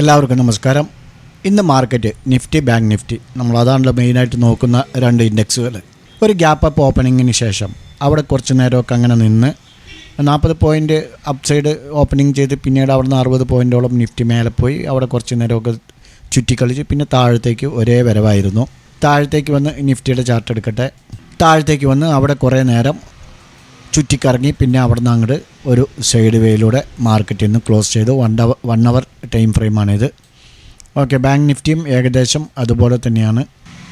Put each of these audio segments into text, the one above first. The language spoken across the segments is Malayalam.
എല്ലാവർക്കും നമസ്കാരം. ഇന്ന് മാർക്കറ്റ് നിഫ്റ്റി, ബാങ്ക് നിഫ്റ്റി, നമ്മളതാണല്ലോ മെയിനായിട്ട് നോക്കുന്ന രണ്ട് ഇൻഡെക്സുകൾ. ഒരു ഗ്യാപ്പ് അപ്പ് ഓപ്പണിങ്ങിന് ശേഷം അവിടെ കുറച്ച് നേരമൊക്കെ അങ്ങനെ നിന്ന് 40 പോയിൻ്റ് അപ്സൈഡ് ഓപ്പണിങ് ചെയ്ത് പിന്നീട് അവിടെ നിന്ന് 60 പോയിൻ്റോളം നിഫ്റ്റി മേലെ പോയി അവിടെ കുറച്ച് നേരമൊക്കെ ചുറ്റിക്കളിച്ച് പിന്നെ താഴത്തേക്ക് ഒരേ വരവായിരുന്നു. താഴത്തേക്ക് വന്ന് നിഫ്റ്റിയുടെ ചാർട്ട് എടുക്കട്ടെ. താഴത്തേക്ക് വന്ന് അവിടെ കുറേ നേരം ചുറ്റിക്കറങ്ങി പിന്നെ അവിടെ നിന്ന് അങ്ങോട്ട് ഒരു സൈഡ് വേയിലൂടെ മാർക്കറ്റിൽ നിന്ന് ക്ലോസ് ചെയ്തു. 1 അവർ ടൈം ഫ്രെയിമാണിത്. ഓക്കെ, ബാങ്ക് നിഫ്റ്റിയും ഏകദേശം അതുപോലെ തന്നെയാണ്.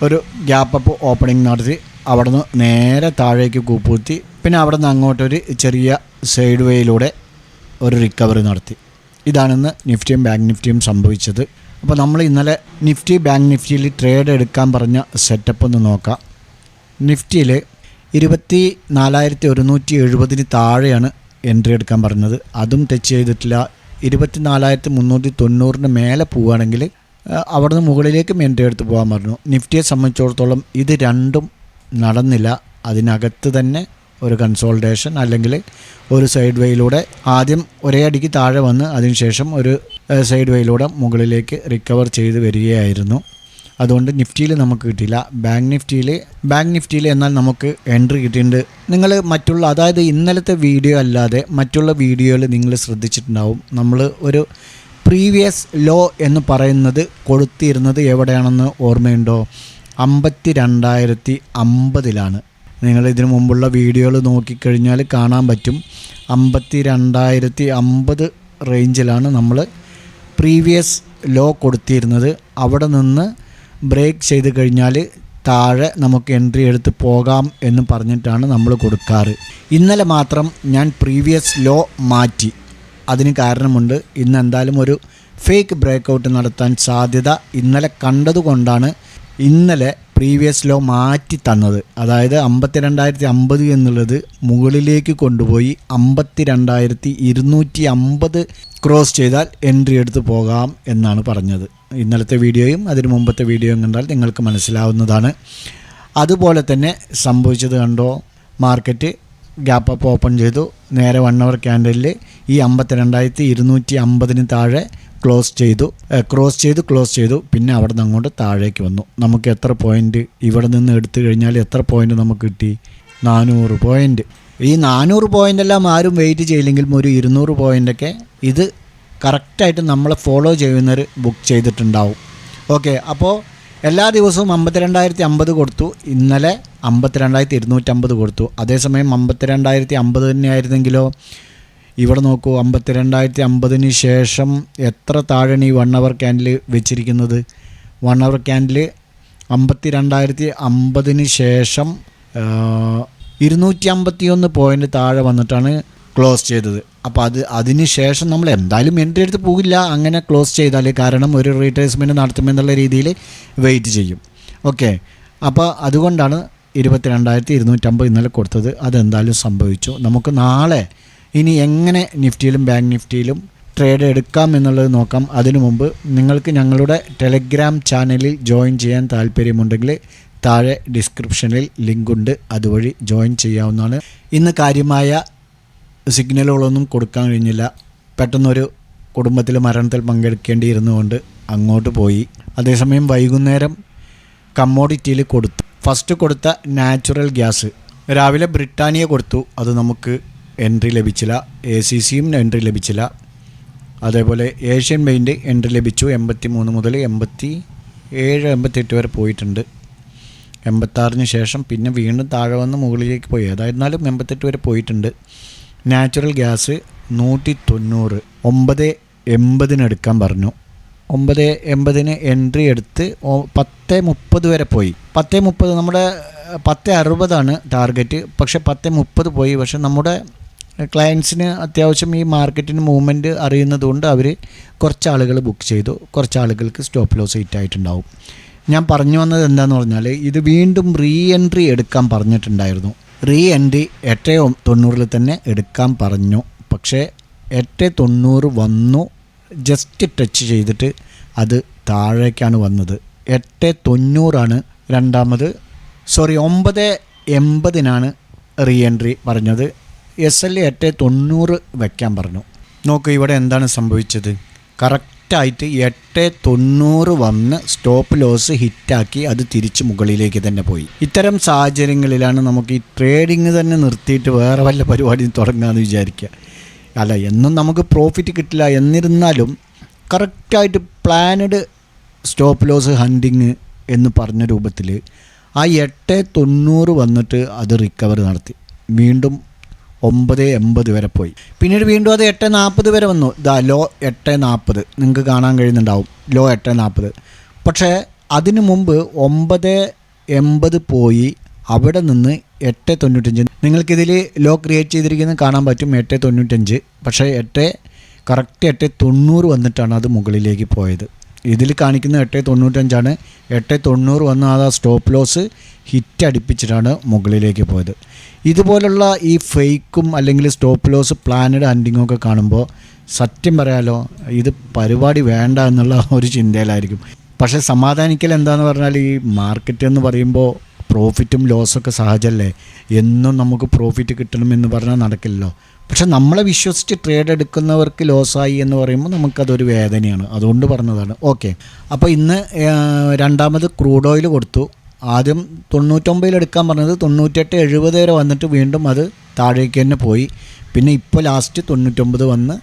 ഒരു ഗ്യാപ്പ് അപ്പ് ഓപ്പണിംഗ് നടത്തി അവിടെ നിന്ന് നേരെ താഴേക്ക് കൂപ്പുകുത്തി പിന്നെ അവിടെ നിന്ന് അങ്ങോട്ടൊരു ചെറിയ സൈഡ് വേയിലൂടെ ഒരു റിക്കവറി നടത്തി. ഇതാണിന്ന് നിഫ്റ്റിയും ബാങ്ക് നിഫ്റ്റിയും സംഭവിച്ചത്. അപ്പോൾ നമ്മൾ ഇന്നലെ നിഫ്റ്റി, ബാങ്ക് നിഫ്റ്റിയിൽ ട്രേഡ് എടുക്കാൻ പറഞ്ഞ സെറ്റപ്പ് ഒന്ന് നോക്കാം. നിഫ്റ്റിയിൽ 24,170 താഴെയാണ് എൻട്രി എടുക്കാൻ പറഞ്ഞത്. അതും ടച്ച് ചെയ്തിട്ടില്ല. 24,390 മേലെ പോവുകയാണെങ്കിൽ അവിടെ നിന്ന് മുകളിലേക്കും എൻട്രി എടുത്ത് പോകാൻ പറഞ്ഞു. നിഫ്റ്റിയെ സംബന്ധിച്ചിടത്തോളം ഇത് രണ്ടും നടന്നില്ല. അതിനകത്ത് തന്നെ ഒരു കൺസോൾട്ടേഷൻ അല്ലെങ്കിൽ ഒരു സൈഡ് വേയിലൂടെ ആദ്യം ഒരേ അടിക്ക് താഴെ വന്ന് അതിനുശേഷം ഒരു സൈഡ് വേയിലൂടെ മുകളിലേക്ക് റിക്കവർ ചെയ്ത് വരികയായിരുന്നു. അതുകൊണ്ട് നിഫ്റ്റിയിൽ നമുക്ക് കിട്ടിയില്ല. ബാങ്ക് നിഫ്റ്റിയിൽ എന്നാൽ നമുക്ക് എൻട്രി കിട്ടിയിട്ടുണ്ട്. നിങ്ങൾ മറ്റുള്ള, അതായത് ഇന്നലത്തെ വീഡിയോ അല്ലാതെ മറ്റുള്ള വീഡിയോയിൽ നിങ്ങൾ ശ്രദ്ധിച്ചിട്ടുണ്ടാവും. നമ്മൾ ഒരു പ്രീവിയസ് ലോ എന്ന് പറയുന്നത് കൊടുത്തിരുന്നത് എവിടെയാണെന്ന് ഓർമ്മയുണ്ടോ? 52,050 നിങ്ങൾ ഇതിനു മുമ്പുള്ള വീഡിയോകൾ നോക്കിക്കഴിഞ്ഞാൽ കാണാൻ പറ്റും. 52,050 റേഞ്ചിലാണ് നമ്മൾ പ്രീവിയസ് ലോ കൊടുത്തിരുന്നത്. അവിടെ നിന്ന് ബ്രേക്ക് ചെയ്ത് കഴിഞ്ഞാൽ താഴെ നമുക്ക് എൻട്രി എടുത്ത് പോകാം എന്ന് പറഞ്ഞിട്ടാണ് നമ്മൾ കൊടുക്കാറ്. ഇന്നലെ മാത്രം ഞാൻ പ്രീവിയസ് ലോ മാറ്റി. അതിന് കാരണമുണ്ട്. ഇന്ന് എന്തായാലും ഒരു ഫേക്ക് ബ്രേക്കൗട്ട് നടത്താൻ സാധ്യത ഇന്നലെ കണ്ടതുകൊണ്ടാണ് ഇന്നലെ പ്രീവിയസ് ലോ മാറ്റി തന്നത്. അതായത് 52,050 എന്നുള്ളത് മുകളിലേക്ക് കൊണ്ടുപോയി 52,250 ക്രോസ് ചെയ്താൽ എൻട്രി എടുത്ത് പോകാം എന്നാണ് പറഞ്ഞത്. ഇന്നലത്തെ വീഡിയോയും അതിന് മുമ്പത്തെ വീഡിയോയും കണ്ടാൽ നിങ്ങൾക്ക് മനസ്സിലാവുന്നതാണ്. അതുപോലെ തന്നെ സംഭവിച്ചത് കണ്ടോ? മാർക്കറ്റ് ഗ്യാപ്പ് അപ്പ് ഓപ്പൺ ചെയ്തു. നേരെ 1 അവർ ക്യാൻഡലിൽ ഈ 52,250 താഴെ ക്ലോസ് ചെയ്തു. പിന്നെ അവിടെ നിന്ന് അങ്ങോട്ട് താഴേക്ക് വന്നു. നമുക്ക് എത്ര പോയിൻ്റ് ഇവിടെ നിന്ന് എടുത്തു കഴിഞ്ഞാൽ എത്ര പോയിൻ്റ് നമുക്ക് കിട്ടി? 400 പോയിൻ്റ്. ഈ 400 പോയിൻ്റെല്ലാം ആരും വെയിറ്റ് ചെയ്യില്ലെങ്കിലും ഒരു 200 പോയിൻ്റൊക്കെ ഇത് കറക്റ്റായിട്ട് നമ്മളെ ഫോളോ ചെയ്യുന്നവർ ബുക്ക് ചെയ്തിട്ടുണ്ടാവും. ഓക്കെ, അപ്പോൾ എല്ലാ ദിവസവും 52,050 കൊടുത്തു. ഇന്നലെ 52,250 കൊടുത്തു. അതേസമയം 52,050 തന്നെയായിരുന്നെങ്കിലോ? ഇവിടെ നോക്കൂ, 52,050 ശേഷം എത്ര താഴെയാണ് ഈ 1 അവർ ക്യാൻഡിൽ വെച്ചിരിക്കുന്നത്? 1 അവർ ക്യാൻഡിൽ 52,050 ശേഷം 251 പോയിൻ്റ് താഴെ വന്നിട്ടാണ് ക്ലോസ് ചെയ്തത്. അപ്പോൾ അതിന് ശേഷം നമ്മൾ എന്തായാലും എൻട്രി എടുത്ത് പോകില്ല അങ്ങനെ ക്ലോസ് ചെയ്താൽ. കാരണം ഒരു റീട്രേസ്മെൻറ്റ് നടത്തുമെന്നുള്ള രീതിയിൽ വെയിറ്റ് ചെയ്യും. ഓക്കെ, അപ്പോൾ അതുകൊണ്ടാണ് 22,250 ഇന്നലെ കൊടുത്തത്. അതെന്തായാലും സംഭവിച്ചു. നമുക്ക് നാളെ ഇനി എങ്ങനെ നിഫ്റ്റിയിലും ബാങ്ക് നിഫ്റ്റിയിലും ട്രേഡ് എടുക്കാം എന്നുള്ളത് നോക്കാം. അതിനു മുമ്പ് നിങ്ങൾക്ക് ഞങ്ങളുടെ ടെലഗ്രാം ചാനലിൽ ജോയിൻ ചെയ്യാൻ താല്പര്യമുണ്ടെങ്കിൽ താഴെ ഡിസ്ക്രിപ്ഷനിൽ ലിങ്കുണ്ട്. അതുവഴി ജോയിൻ ചെയ്യാവുന്നതാണ്. ഇന്ന് കാര്യമായ സിഗ്നലുകളൊന്നും കൊടുക്കാൻ കഴിഞ്ഞില്ല. പെട്ടെന്നൊരു കുടുംബത്തിൽ മരണത്തിൽ പങ്കെടുക്കേണ്ടിയിരുന്നുകൊണ്ട് അങ്ങോട്ട് പോയി. അതേസമയം വൈകുന്നേരം കമ്മോഡിറ്റിയിൽ കൊടുത്തു. ഫസ്റ്റ് കൊടുത്ത നാച്ചുറൽ ഗ്യാസ് രാവിലെ ബ്രിട്ടാനിയ കൊടുത്തു. അത് നമുക്ക് എൻട്രി ലഭിച്ചില്ല. ACCയും എൻട്രി ലഭിച്ചില്ല. അതേപോലെ ഏഷ്യൻ പെയിൻറ്റ് എൻട്രി ലഭിച്ചു. 83 മുതൽ 87, 88 വരെ പോയിട്ടുണ്ട്. 86 ശേഷം പിന്നെ വീണ്ടും താഴെ വന്ന് മുകളിലേക്ക് പോയി. അതായിരുന്നാലും 88 വരെ പോയിട്ടുണ്ട്. നാച്ചുറൽ ഗ്യാസ് 190, 980 എടുക്കാൻ പറഞ്ഞു. 980 എൻട്രി എടുത്ത് 10:30 വരെ പോയി. 10:30 നമ്മുടെ 10:60 ടാർഗറ്റ്. പക്ഷേ 10:30 പോയി. പക്ഷെ നമ്മുടെ ക്ലയൻസിന് അത്യാവശ്യം ഈ മാർക്കറ്റിന് മൂവ്മെൻറ്റ് അറിയുന്നതുകൊണ്ട് അവർ കുറച്ച് ആളുകൾ ബുക്ക് ചെയ്തു. കുറച്ച് ആളുകൾക്ക് സ്റ്റോപ്പ് ലോസ് ഹിറ്റ് ആയിട്ടുണ്ടാവും. ഞാൻ പറഞ്ഞു വന്നത് എന്താണെന്ന് പറഞ്ഞാൽ ഇത് വീണ്ടും റീ എൻട്രി എടുക്കാൻ പറഞ്ഞിട്ടുണ്ടായിരുന്നു. റീ എൻട്രി 890 തന്നെ എടുക്കാൻ പറഞ്ഞു. പക്ഷേ 890 വന്നു, ജസ്റ്റ് ടച്ച് ചെയ്തിട്ട് അത് താഴേക്കാണ് വന്നത്. 890 രണ്ടാമത്, 980 റീ എൻട്രി പറഞ്ഞത്. SL 890 വയ്ക്കാൻ പറഞ്ഞു. നോക്ക് ഇവിടെ എന്താണ് സംഭവിച്ചത്. കറക്റ്റ് കറക്റ്റായിട്ട് 8.90 വന്ന് സ്റ്റോപ്പ് ലോസ് ഹിറ്റാക്കി അത് തിരിച്ച് മുകളിലേക്ക് തന്നെ പോയി. ഇത്തരം സാഹചര്യങ്ങളിലാണ് നമുക്ക് ഈ ട്രേഡിങ് തന്നെ നിർത്തിയിട്ട് വേറെ വല്ല പരിപാടിയും തുടങ്ങാമെന്ന് വിചാരിക്കുക. അല്ല, എന്നും നമുക്ക് പ്രോഫിറ്റ് കിട്ടില്ല, എന്നിരുന്നാലും കറക്റ്റായിട്ട് പ്ലാനഡ് സ്റ്റോപ്പ് ലോസ് ഹണ്ടിങ് എന്ന് പറഞ്ഞ രൂപത്തിൽ ആ 8.90 വന്നിട്ട് അത് റിക്കവർ നടത്തി വീണ്ടും 9.80 വരെ പോയി. പിന്നീട് വീണ്ടും അത് 8.40 വരെ വന്നു. ലോ 8.40 നിങ്ങൾക്ക് കാണാൻ കഴിയുന്നുണ്ടാവും, ലോ 8.40. പക്ഷേ അതിനു മുമ്പ് 9.80 പോയി അവിടെ നിന്ന് 8.95. നിങ്ങൾക്കിതിൽ ലോ ക്രിയേറ്റ് ചെയ്തിരിക്കുന്നത് കാണാൻ പറ്റും 8.95. പക്ഷേ കറക്റ്റ് 8.90 വന്നിട്ടാണ് അത് മുകളിലേക്ക് പോയത്. ഇതിൽ കാണിക്കുന്ന 8.95 8.90 വന്ന് ആ സ്റ്റോപ്പ് ലോസ് ഹിറ്റ് അടുപ്പിച്ചിട്ടാണ് മുകളിലേക്ക് പോയത്. ഇതുപോലുള്ള ഈ ഫേക്കും അല്ലെങ്കിൽ സ്റ്റോപ്പ് ലോസ് പ്ലാനഡ് ഹണ്ടിങ്ങും ഒക്കെ കാണുമ്പോൾ സത്യം പറയാലോ ഇത് പരിപാടി വേണ്ട എന്നുള്ള ഒരു ചിന്തയിലായിരിക്കും. പക്ഷേ സമാധാനിക്കൽ എന്താണെന്ന് പറഞ്ഞാൽ ഈ മാർക്കറ്റ് എന്ന് പറയുമ്പോൾ പ്രോഫിറ്റും ലോസൊക്കെ സഹജമല്ലേ. എന്നും നമുക്ക് പ്രോഫിറ്റ് കിട്ടണമെന്ന് പറഞ്ഞാൽ നടക്കില്ലല്ലോ. പക്ഷെ നമ്മളെ വിശ്വസിച്ച് ട്രേഡ് എടുക്കുന്നവർക്ക് ലോസായി എന്ന് പറയുമ്പോൾ നമുക്കതൊരു വേദനയാണ്. അതുകൊണ്ട് പറഞ്ഞതാണ്. ഓക്കെ, അപ്പോൾ ഇന്ന് രണ്ടാമത് ക്രൂഡ് ഓയിൽ കൊടുത്തു. ആദ്യം 99 എടുക്കാൻ പറഞ്ഞത് 98.70 വരെ വന്നിട്ട് വീണ്ടും അത് താഴേക്ക് തന്നെ പോയി. പിന്നെ ഇപ്പോൾ ലാസ്റ്റ് 99 വന്ന്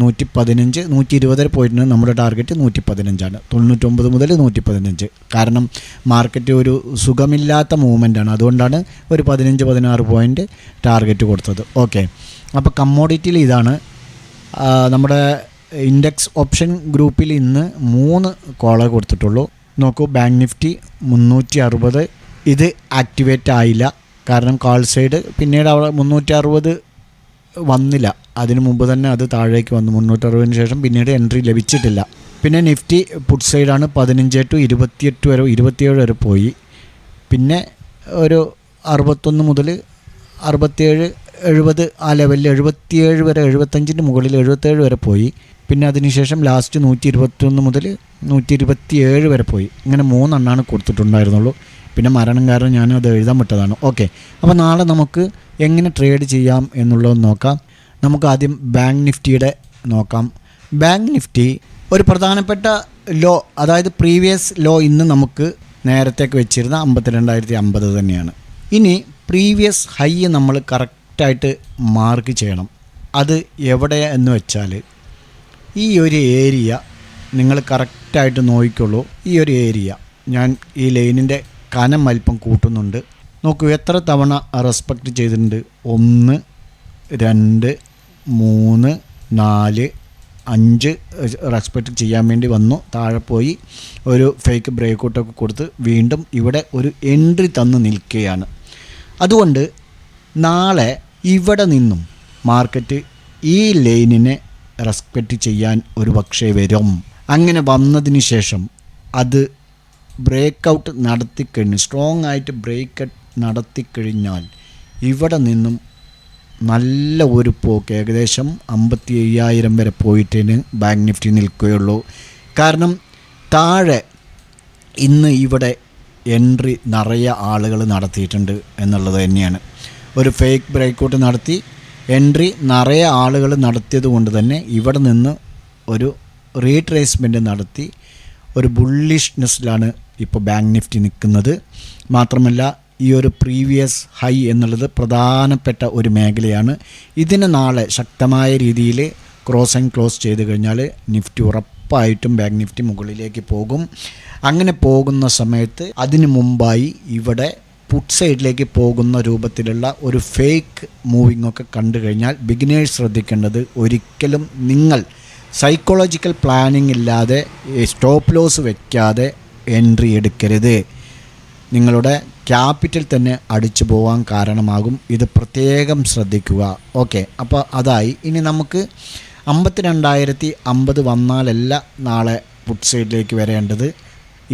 115 120 വരെ പോയിട്ടുണ്ട്. നമ്മുടെ ടാർഗറ്റ് 115 99 മുതൽ 115. കാരണം മാർക്കറ്റ് ഒരു സുഖമില്ലാത്ത മൂവ്മെൻറ്റാണ്, അതുകൊണ്ടാണ് ഒരു 15-16 പോയിൻ്റ് ടാർഗറ്റ് കൊടുത്തത്. ഓക്കെ, അപ്പോൾ കമ്മോഡിറ്റിയിൽ ഇതാണ്. നമ്മുടെ ഇൻഡെക്സ് ഓപ്ഷൻ ഗ്രൂപ്പിൽ ഇന്ന് 3 കോളേ കൊടുത്തിട്ടുള്ളൂ. നോക്കൂ, ബാങ്ക് നിഫ്റ്റി 360 ഇത് ആക്ടിവേറ്റ് ആയില്ല. കാരണം കാൾ സൈഡ് പിന്നീട് അവിടെ 360 വന്നില്ല. അതിന് മുമ്പ് തന്നെ അത് താഴേക്ക് വന്നു. 360 ശേഷം പിന്നീട് എൻട്രി ലഭിച്ചിട്ടില്ല. പിന്നെ നിഫ്റ്റി പുട്ട് സൈഡാണ് 15 to 28 വരെ 27 വരെ പോയി. പിന്നെ ഒരു 61 മുതൽ 67 70 ആ ലെവലിൽ 77 വരെ 75-ന് മുകളിൽ 77 വരെ പോയി. പിന്നെ അതിനുശേഷം ലാസ്റ്റ് 121 മുതൽ 127 വരെ പോയി. ഇങ്ങനെ 3 എണ്ണമാണ് കൊടുത്തിട്ടുണ്ടായിരുന്നുള്ളൂ. പിന്നെ മരണം കാരണം ഞാനത് എഴുതാൻ വിട്ടതാണ്. ഓക്കെ, അപ്പോൾ നാളെ നമുക്ക് എങ്ങനെ ട്രേഡ് ചെയ്യാം എന്നുള്ളത് നോക്കാം. നമുക്ക് ആദ്യം ബാങ്ക് നിഫ്റ്റിയുടെ നോക്കാം. ബാങ്ക് നിഫ്റ്റി ഒരു പ്രധാനപ്പെട്ട ലോ, അതായത് പ്രീവിയസ് ലോ ഇന്ന് നമുക്ക് നേരത്തേക്ക് വെച്ചിരുന്ന 52,050 തന്നെയാണ്. ഇനി പ്രീവിയസ് ഹൈ നമ്മൾ കറക്റ്റായിട്ട് മാർക്ക് ചെയ്യണം. അത് എവിടെ എന്ന് വെച്ചാൽ ഈ ഒരു ഏരിയ നിങ്ങൾ കറക്റ്റായിട്ട് നോക്കിക്കോളൂ. ഈ ഒരു ഏരിയ ഞാൻ ഈ ലൈനിൻ്റെ കനം അല്പം കൂട്ടുന്നുണ്ട്. നോക്കൂ എത്ര തവണ റെസ്പെക്റ്റ് ചെയ്തിട്ടുണ്ട്. 1 2 3 4 5 റെസ്പെക്റ്റ് ചെയ്യാൻ വേണ്ടി വന്നു. താഴെ പോയി ഒരു ഫേക്ക് ബ്രേക്കൗട്ടൊക്കെ കൊടുത്ത് വീണ്ടും ഇവിടെ ഒരു എൻട്രി തന്ന് നിൽക്കുകയാണ്. അതുകൊണ്ട് നാളെ ഇവിടെ നിന്നും മാർക്കറ്റ് ഈ ലൈനിനെ റെസ്പെക്റ്റ് ചെയ്യാൻ ഒരു പക്ഷേ വരും. അങ്ങനെ വന്നതിന് ശേഷം അത് ബ്രേക്കൗട്ട് നടത്തിക്കഴിഞ്ഞ് സ്ട്രോങ് ആയിട്ട് ബ്രേക്കൗട്ട് നടത്തിക്കഴിഞ്ഞാൽ ഇവിടെ നിന്നും നല്ല ഒരു പോക്ക് ഏകദേശം 55,000 വരെ പോയിട്ടേന് ബാങ്ക് നിഫ്റ്റി നിൽക്കുകയുള്ളൂ. കാരണം താഴെ ഇന്ന് ഇവിടെ എൻട്രി നിറയെ ആളുകൾ നടത്തിയിട്ടുണ്ട് എന്നുള്ളത് തന്നെയാണ്. ഒരു ഫേക്ക് ബ്രേക്കൗട്ട് നടത്തി എൻട്രി നിറയെ ആളുകൾ നടത്തിയത് കൊണ്ട് തന്നെ ഇവിടെ നിന്ന് ഒരു റീട്രേസ്മെൻറ്റ് നടത്തി ഒരു ബുള്ളിഷ്നെസ്സിലാണ് ഇപ്പോൾ ബാങ്ക് നിഫ്റ്റി നിൽക്കുന്നത്. മാത്രമല്ല ഈ ഒരു പ്രീവിയസ് ഹൈ എന്നുള്ളത് പ്രധാനപ്പെട്ട ഒരു മേഖലയാണ്. ഇതിന് നാളെ ശക്തമായ രീതിയിൽ ക്രോസ് ആൻഡ് ക്ലോസ് ചെയ്ത് കഴിഞ്ഞാൽ നിഫ്റ്റി ഉറപ്പായിട്ടും ബാങ്ക് നിഫ്റ്റി മുകളിലേക്ക് പോകും. അങ്ങനെ പോകുന്ന സമയത്ത് അതിന് മുമ്പായി ഇവിടെ പുട്ട് സൈഡിലേക്ക് പോകുന്ന രൂപത്തിലുള്ള ഒരു ഫേക്ക് മൂവിംഗ് ഒക്കെ കണ്ടു കഴിഞ്ഞാൽ ബിഗിനേഴ്സ് ശ്രദ്ധിക്കേണ്ടത് ഒരിക്കലും നിങ്ങൾ സൈക്കോളജിക്കൽ പ്ലാനിങ് ഇല്ലാതെ സ്റ്റോപ്പ് ലോസ് വയ്ക്കാതെ എൻട്രി എടുക്കരുത്. നിങ്ങളുടെ ക്യാപിറ്റൽ തന്നെ അടിച്ചു പോകാൻ കാരണമാകും. ഇത് പ്രത്യേകം ശ്രദ്ധിക്കുക. ഓക്കെ, അപ്പോൾ അതായി. ഇനി നമുക്ക് 52,050 വന്നാലല്ല നാളെ പുട്ട് സൈഡിലേക്ക് വരേണ്ടത്.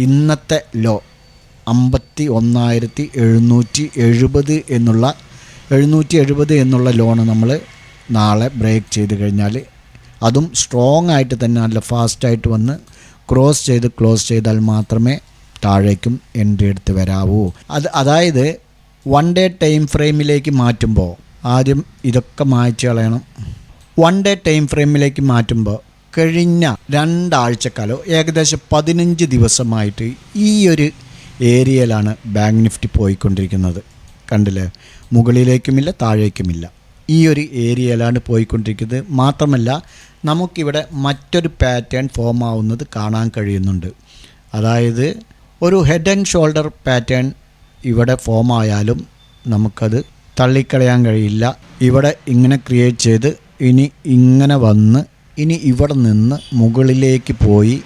ഇന്നത്തെ ലോ 51,770 എന്നുള്ള ലോണ് നമ്മൾ നാളെ ബ്രേക്ക് ചെയ്ത് കഴിഞ്ഞാൽ അതും സ്ട്രോങ് ആയിട്ട് തന്നെ നല്ല ഫാസ്റ്റായിട്ട് വന്ന് ക്രോസ് ചെയ്താൽ മാത്രമേ താഴേക്കും എൻട്രി എടുത്ത് വരാവൂ. അതായത് 1 ഡേ ടൈം ഫ്രെയിമിലേക്ക് മാറ്റുമ്പോൾ ആദ്യം ഇതൊക്കെ മായ്ച്ച് കളയണം. 1 ഡേ ടൈം ഫ്രെയിമിലേക്ക് മാറ്റുമ്പോൾ കഴിഞ്ഞ 2 ആഴ്ചക്കാലോ ഏകദേശം 15 ദിവസമായിട്ട് ഈ ഒരു ഏരിയയിലാണ് ബാങ്ക് നിഫ്റ്റി പോയിക്കൊണ്ടിരിക്കുന്നത്. കണ്ടില്ലേ, മുകളിലേക്കുമില്ല താഴേക്കുമില്ല, ഈ ഒരു ഏരിയയിലാണ് പോയിക്കൊണ്ടിരിക്കുന്നത്. മാത്രമല്ല നമുക്കിവിടെ മറ്റൊരു പാറ്റേൺ ഫോം ആവുന്നത് കാണാൻ കഴിയുന്നുണ്ട്. അതായത് ഒരു ഹെഡ് ആൻഡ് ഷോൾഡർ പാറ്റേൺ ഇവിടെ ഫോം ആയാലും നമുക്കത് തള്ളിക്കളയാൻ കഴിയില്ല. ഇവിടെ ഇങ്ങനെ ക്രിയേറ്റ് ചെയ്ത് ഇനി ഇങ്ങനെ വന്ന് ഇനി ഇവിടെ നിന്ന് മുകളിലേക്ക് പോയി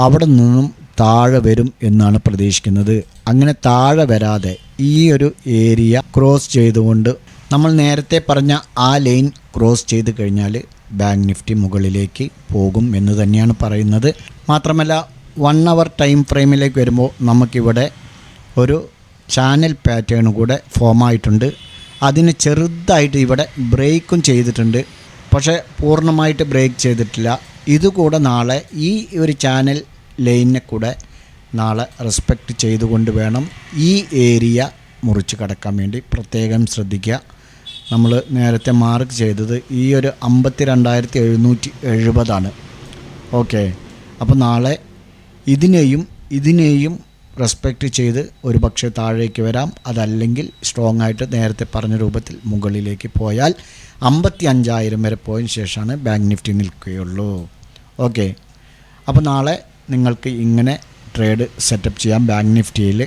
അവിടെ നിന്നും താഴെ വരും എന്നാണ് പ്രതീക്ഷിക്കുന്നത്. അങ്ങനെ താഴെ വരാതെ ഈ ഒരു ഏരിയ ക്രോസ് ചെയ്തുകൊണ്ട് നമ്മൾ നേരത്തെ പറഞ്ഞ ആ ലൈൻ ക്രോസ് ചെയ്ത് കഴിഞ്ഞാൽ ബാങ്ക് നിഫ്റ്റി മുകളിലേക്ക് പോകും എന്ന് തന്നെയാണ് പറയുന്നത്. മാത്രമല്ല 1 അവർ ടൈം ഫ്രെയിമിലേക്ക് വരുമ്പോൾ നമുക്കിവിടെ ഒരു ചാനൽ പാറ്റേൺ കൂടെ ഫോം ആയിട്ടുണ്ട്. അതിന് ചെറുതായിട്ട് ഇവിടെ ബ്രേക്കും ചെയ്തിട്ടുണ്ട്, പക്ഷേ പൂർണ്ണമായിട്ട് ബ്രേക്ക് ചെയ്തിട്ടില്ല. ഇതുകൂടെ നാളെ ഈ ഒരു ചാനൽ ലൈനിനെ കൂടെ നാളെ റെസ്പെക്റ്റ് ചെയ്തുകൊണ്ട് വേണം ഈ ഏരിയ മുറിച്ച് കടക്കാൻ വേണ്ടി പ്രത്യേകം ശ്രദ്ധിക്കുക. നമ്മൾ നേരത്തെ മാർക്ക് ചെയ്തത് ഈ ഒരു 52,770 ഓക്കെ. അപ്പോൾ നാളെ ഇതിനെയും റെസ്പെക്റ്റ് ചെയ്ത് ഒരു പക്ഷേ താഴേക്ക് വരാം. അതല്ലെങ്കിൽ സ്ട്രോങ് ആയിട്ട് നേരത്തെ പറഞ്ഞ രൂപത്തിൽ മുകളിലേക്ക് പോയാൽ 55,000 വരെ പോയതിന് ശേഷമാണ് ബാങ്ക് നിഫ്റ്റി നിൽക്കുകയുള്ളൂ. ഓക്കെ, അപ്പോൾ നാളെ നിങ്ങൾക്ക് ഇങ്ങനെ ട്രേഡ് സെറ്റപ്പ് ചെയ്യാം. ബാങ്ക് നിഫ്റ്റിയിൽ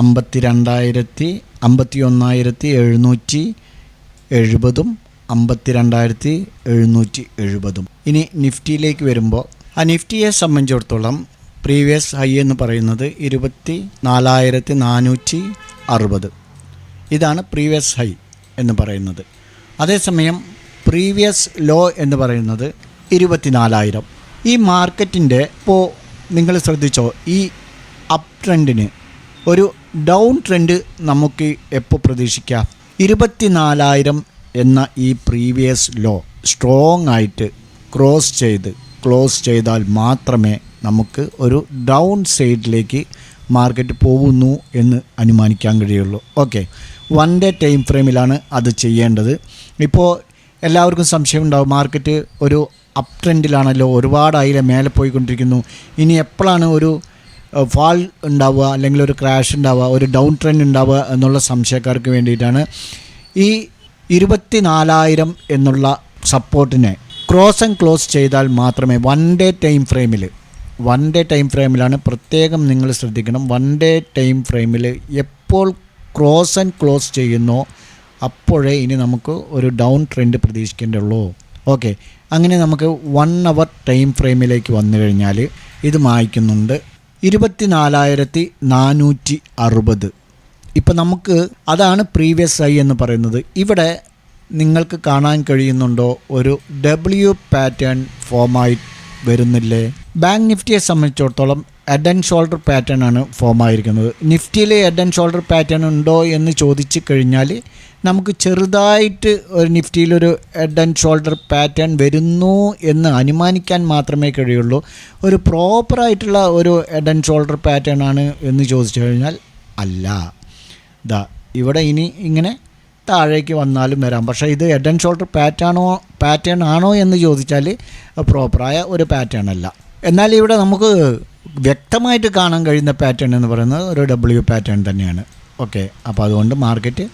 51,770 52,770. ഇനി നിഫ്റ്റിയിലേക്ക് വരുമ്പോൾ ആ നിഫ്റ്റിയെ സംബന്ധിച്ചിടത്തോളം പ്രീവിയസ് ഹൈ എന്ന് പറയുന്നത് 24,460. ഇതാണ് പ്രീവിയസ് ഹൈ എന്ന് പറയുന്നത്. അതേസമയം പ്രീവിയസ് ലോ എന്ന് പറയുന്നത് 24,000. ഈ മാർക്കറ്റിൻ്റെ ഇപ്പോൾ നിങ്ങൾ ശ്രദ്ധിച്ചോ, ഈ അപ്പ് ട്രെൻഡിന് ഒരു ഡൗൺ ട്രെൻഡ് നമുക്ക് എപ്പോൾ പ്രതീക്ഷിക്കാം? 24,000 എന്ന ഈ പ്രീവിയസ് ലോ സ്ട്രോങ് ആയിട്ട് ക്ലോസ് ചെയ്താൽ മാത്രമേ നമുക്ക് ഒരു ഡൗൺ സൈഡിലേക്ക് മാർക്കറ്റ് പോകുന്നു എന്ന് അനുമാനിക്കാൻ കഴിയുള്ളൂ. ഓക്കെ, 1 ഡേ ടൈം ഫ്രെയിമിലാണ് അത് ചെയ്യേണ്ടത്. ഇപ്പോൾ എല്ലാവർക്കും സംശയം ഉണ്ടാവും, മാർക്കറ്റ് ഒരു അപ്പ് ട്രെൻഡിലാണല്ലോ, ഒരുപാടായില്ലേ മേലെ പോയിക്കൊണ്ടിരിക്കുന്നു, ഇനി എപ്പോഴാണ് ഒരു ഫാൾ ഉണ്ടാവുക അല്ലെങ്കിൽ ഒരു ക്രാഷ് ഉണ്ടാവുക, ഒരു ഡൗൺ ട്രെൻഡ് ഉണ്ടാവുക എന്നുള്ള സംശയക്കാർക്ക് വേണ്ടിയിട്ടാണ് ഈ 24,000 എന്നുള്ള സപ്പോർട്ടിനെ ക്ലോസ് ചെയ്താൽ മാത്രമേ 1 ഡേ ടൈം ഫ്രെയിമിലാണ് പ്രത്യേകം നിങ്ങൾ ശ്രദ്ധിക്കണം. 1 ഡേ ടൈം ഫ്രെയിമിൽ എപ്പോൾ ക്ലോസ് ചെയ്യുന്നോ അപ്പോഴേ ഇനി നമുക്ക് ഒരു ഡൗൺ ട്രെൻഡ് പ്രതീക്ഷിക്കേണ്ടുള്ളൂ. ഓക്കെ, അങ്ങനെ നമുക്ക് 1 അവർ ടൈം ഫ്രെയിമിലേക്ക് വന്നു കഴിഞ്ഞാൽ ഇത് മായ്ക്കുന്നുണ്ട് 24,460. ഇപ്പം നമുക്ക് അതാണ് പ്രീവിയസ് ഹൈ എന്ന് പറയുന്നത്. ഇവിടെ നിങ്ങൾക്ക് കാണാൻ കഴിയുന്നുണ്ടോ ഒരു W പാറ്റേൺ ഫോമായി വരുന്നില്ലേ? ബാങ്ക് നിഫ്റ്റിയെ സംബന്ധിച്ചിടത്തോളം ഹെഡ് ആൻഡ് ഷോൾഡർ പാറ്റേൺ ആണ് ഫോം ആയിരിക്കുന്നത്. നിഫ്റ്റിയിൽ ഹെഡ് ആൻഡ് ഷോൾഡർ പാറ്റേൺ ഉണ്ടോ എന്ന് ചോദിച്ചു കഴിഞ്ഞാൽ നമുക്ക് ചെറുതായിട്ട് ഒരു നിഫ്റ്റിയിലൊരു ഹെഡ് ആൻഡ് ഷോൾഡർ പാറ്റേൺ വരുന്നു എന്ന് അനുമാനിക്കാൻ മാത്രമേ കഴിയുള്ളൂ. ഒരു പ്രോപ്പറായിട്ടുള്ള ഒരു ഹെഡ് ആൻഡ് ഷോൾഡർ പാറ്റേൺ ആണ് എന്ന് ചോദിച്ചു കഴിഞ്ഞാൽ അല്ല. ഇവിടെ ഇനി ഇങ്ങനെ താഴേക്ക് വന്നാലും വരാം, പക്ഷേ ഇത് ഹെഡ് ആൻഡ് ഷോൾഡർ പാറ്റേൺ ആണോ എന്ന് ചോദിച്ചാൽ പ്രോപ്പറായ ഒരു പാറ്റേൺ അല്ല. എന്നാൽ ഇവിടെ നമുക്ക് വ്യക്തമായിട്ട് കാണാൻ കഴിയുന്ന പാറ്റേൺ എന്ന് പറയുന്നത് ഒരു W പാറ്റേൺ തന്നെയാണ്. ഓക്കെ, അപ്പോൾ അതുകൊണ്ട് മാർക്കറ്റ്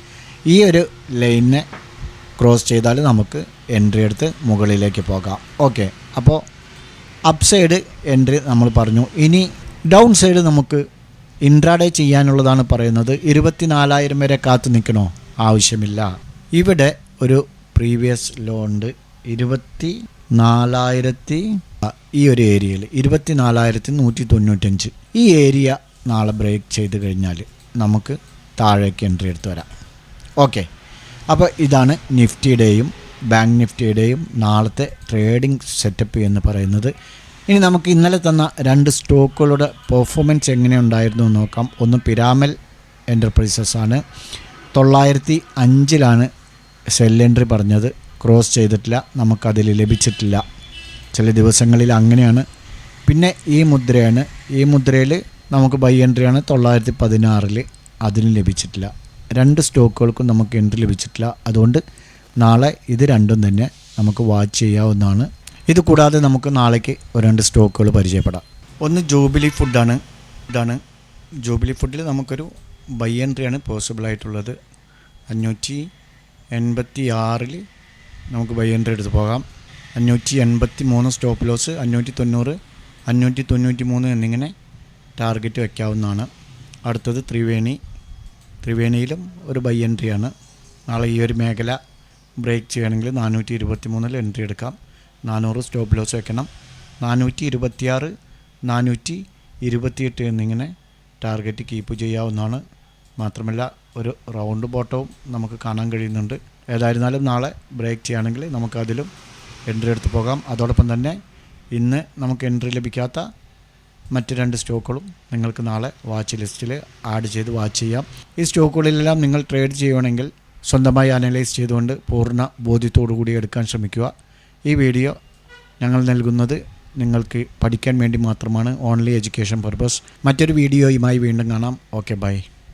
ഈ ഒരു ലൈനിനെ ക്രോസ് ചെയ്താൽ നമുക്ക് എൻട്രി എടുത്ത് മുകളിലേക്ക് പോകാം. ഓക്കെ, അപ്പോൾ അപ്പ് സൈഡ് എൻട്രി നമ്മൾ പറഞ്ഞു. ഇനി ഡൗൺ സൈഡ് നമുക്ക് ഇൻട്രാഡേ ചെയ്യാനുള്ളതാണ് പറയുന്നത്. 24,000 വരെ കാത്തു നിൽക്കണോ? ആവശ്യമില്ല. ഇവിടെ ഒരു പ്രീവിയസ് ലോ ഉണ്ട് 24,000 ഈ ഒരു ഏരിയയിൽ 24,195. ഈ ഏരിയ നാളെ ബ്രേക്ക് ചെയ്ത് കഴിഞ്ഞാൽ നമുക്ക് താഴേക്ക് എൻട്രി എടുത്ത് വരാം. ഓക്കെ, അപ്പോൾ ഇതാണ് നിഫ്റ്റിയുടെയും ബാങ്ക് നിഫ്റ്റിയുടെയും നാളത്തെ ട്രേഡിംഗ് സെറ്റപ്പ് എന്ന് പറയുന്നത്. ഇനി നമുക്ക് ഇന്നലെ തന്ന 2 സ്റ്റോക്കുകളുടെ പെർഫോമൻസ് എങ്ങനെയുണ്ടായിരുന്നു എന്ന് നോക്കാം. ഒന്ന് പിരാമൽ എൻ്റർപ്രൈസസ് ആണ്. 905 സെൽ എൻട്രി പറഞ്ഞത്, ക്രോസ് ചെയ്തിട്ടില്ല, നമുക്കതിൽ ലഭിച്ചിട്ടില്ല. ചില ദിവസങ്ങളിൽ അങ്ങനെയാണ്. പിന്നെ ഈ മുദ്രയാണ്. ഈ മുദ്രയിൽ നമുക്ക് ബൈ എൻട്രിയാണ് 916, അതിന് ലഭിച്ചിട്ടില്ല. 2 സ്റ്റോക്കുകൾക്കും നമുക്ക് എൻട്രി ലഭിച്ചിട്ടില്ല. അതുകൊണ്ട് നാളെ ഇത് രണ്ടും തന്നെ നമുക്ക് വാച്ച് ചെയ്യാവുന്നതാണ്. ഇത് കൂടാതെ നമുക്ക് നാളേക്ക് 2 സ്റ്റോക്കുകൾ പരിചയപ്പെടാം. ഒന്ന് ജൂബിലി ഫുഡാണ്. ജൂബിലി ഫുഡിൽ നമുക്കൊരു ബൈ എൻട്രിയാണ് പോസിബിൾ ആയിട്ടുള്ളത്. 586 നമുക്ക് ബൈ എൻട്രി എടുത്ത് പോകാം. 583 സ്റ്റോപ്പ് ലോസ്, 590, 593 എന്നിങ്ങനെ ടാർഗറ്റ് വയ്ക്കാവുന്നതാണ്. അടുത്തത് ത്രിവേണിയിലും ഒരു ബൈ എൻട്രിയാണ്. നാളെ ഈ ഒരു മേഖല ബ്രേക്ക് ചെയ്യണമെങ്കിൽ 423 എൻട്രി എടുക്കാം. 400 സ്റ്റോപ്പ് ലോസ് വെക്കണം. 426, 428 എന്നിങ്ങനെ ടാർഗറ്റ് കീപ്പ് ചെയ്യാവുന്നതാണ്. മാത്രമല്ല ഒരു റൗണ്ട് ബോട്ടവും നമുക്ക് കാണാൻ കഴിയുന്നുണ്ട്. ഏതായിരുന്നാലും നാളെ ബ്രേക്ക് ചെയ്യുകയാണെങ്കിൽ നമുക്കതിലും എൻട്രി എടുത്ത് പോകാം. അതോടൊപ്പം തന്നെ ഇന്ന് നമുക്ക് എൻട്രി ലഭിക്കാത്ത മറ്റ് 2 സ്റ്റോക്കുകളും നിങ്ങൾക്ക് നാളെ വാച്ച് ലിസ്റ്റിൽ ആഡ് ചെയ്ത് വാച്ച് ചെയ്യാം. ഈ സ്റ്റോക്കുകളിലെല്ലാം നിങ്ങൾ ട്രേഡ് ചെയ്യുകയാണെങ്കിൽ സ്വന്തമായി അനലൈസ് ചെയ്തുകൊണ്ട് പൂർണ്ണ ബോധ്യത്തോടു കൂടി എടുക്കാൻ ശ്രമിക്കുക. ഈ വീഡിയോ ഞങ്ങൾ നൽകുന്നത് നിങ്ങൾക്ക് പഠിക്കാൻ വേണ്ടി മാത്രമാണ്. Only education purpose. മറ്റൊരു വീഡിയോയുമായി വീണ്ടും കാണാം. Okay, by.